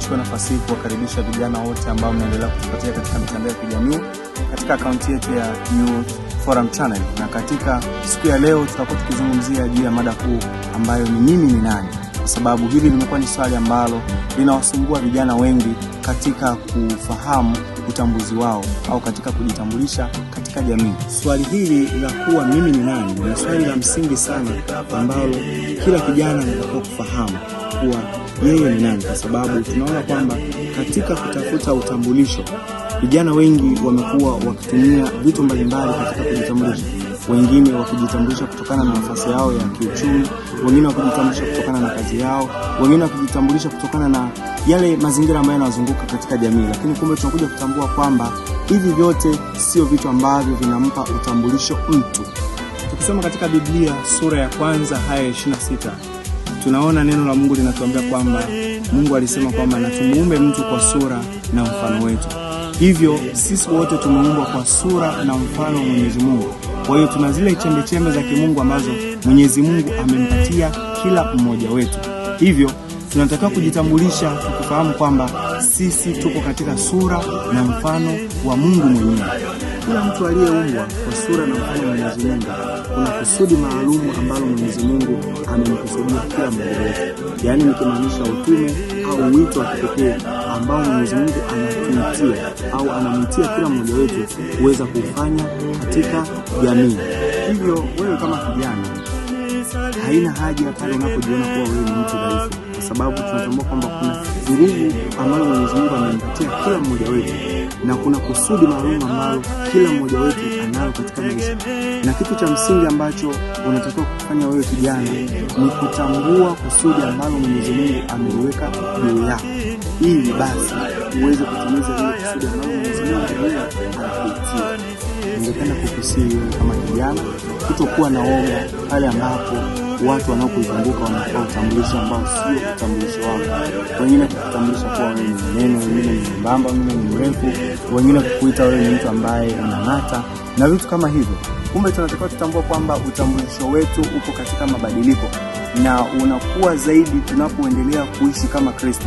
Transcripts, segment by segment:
nichukue nafasi hii kuwakaribisha vijana wote ambao mnaendelea kutufuatia katika mitandao ya kijamii katika akaunti yetu ya Youth Forum Channel, na katika siku ya leo tutakuwa tukizungumzia juu ya mada kuu ambayo ni mimi ni nani, kwa sababu hili limekuwa ni swali ambalo linawasumbua vijana wengi katika kufahamu utambuzi wao au katika kujitambulisha katika jamii. Swali hili la kuwa mimi ni nani ni swali la msingi sana ambalo kila kijana anatakiwa kufahamu kuwa yeye ni nani, kwa sababu tunaona kwamba katika kutafuta utambulisho vijana wengi wamekuwa wakitumia vitu mbalimbali katika kujitambulisha. Wengine wakijitambulisha kutokana na nafasi yao ya kiuchumi, wengine wakijitambulisha kutokana na kazi yao, wengine wakijitambulisha kutokana na yale mazingira ambayo yanazunguka katika jamii. Lakini kumbe tunakuja kutambua kwamba hivi vyote sio vitu ambavyo vinampa utambulisho mtu. Tukisoma katika Biblia sura ya 1 aya 26, tunaona neno la Mungu linatuambia kwamba Mungu alisema kwamba na tumuumbe mtu kwa sura na mfano wetu. Hivyo sisi wote tumeumbwa kwa sura na mfano wa Mwenyezi Mungu. Kwa hiyo tuna zile chembe za kimungu ambazo Mwenyezi Mungu amempatia kila mmoja wetu. Hivyo tunatakiwa kujitambulisha tukifahamu kwamba sisi tuko katika sura na mfano wa Mungu mwenyewe. Kila mtu aliyeumbwa kwa sura na mfano wa Mwenyezi Mungu, kuna kusudi maalumu ambalo Mwenyezi Mungu amemkusudia kila mmoja wetu. Yaani nikimaanisha utume au wito wa kipekee ambao Mwenyezi Mungu anatuitia au anamtia kila mmoja wetu kuweza kufanya katika jamii. Hivyo wewe kama kijana, haina haja pale unapojiona kuwa wewe ni mtu dhaifu, kwa sababu tunatambua kwamba kuna nguvu ambayo Mwenyezi Mungu amempatia kila mmoja wetu, na kuna kusudi maalum ambalo kila mmoja wetu analo katika maisha. Na kitu cha msingi ambacho unatakiwa kufanya wewe kijana ni kutambua kusudi ambalo Mwenyezi Mungu ameliweka juu yako, ili basi uweze kutimiza ile kusudi ambalo Mwenyezi Mungu anakuitia. Ningependa kukusihi kama kijana kutokuwa na woga pale ambapo watu wanaokuzunguka wanatoa utambulisho ambao sio utambulisho wao. Wengine kukutambulisha kuwa wewe ni mnene, wengine ni mbamba, wengine ni mrefu, wengine kukuita wewe ni mtu ambaye unang'ata na vitu kama hivyo. Kumbe tunatakiwa tutambua kwamba utambulisho wetu uko katika mabadiliko, na unakuwa zaidi tunapoendelea kuishi kama Kristo.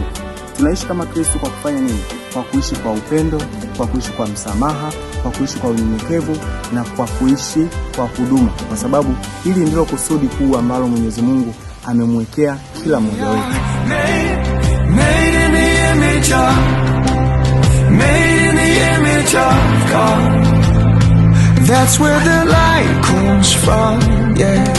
Tunaishi kama Kristo kwa kufanya nini? Kwa kuishi kwa upendo, kwa kuishi kwa msamaha, kwa kuishi kwa unyenyekevu na kwa kuishi kwa huduma, kwa sababu hili ndilo kusudi kuu ambalo Mwenyezi Mungu amemwekea kila mmoja wetu. Made in the image of God. That's where the light comes from, yeah.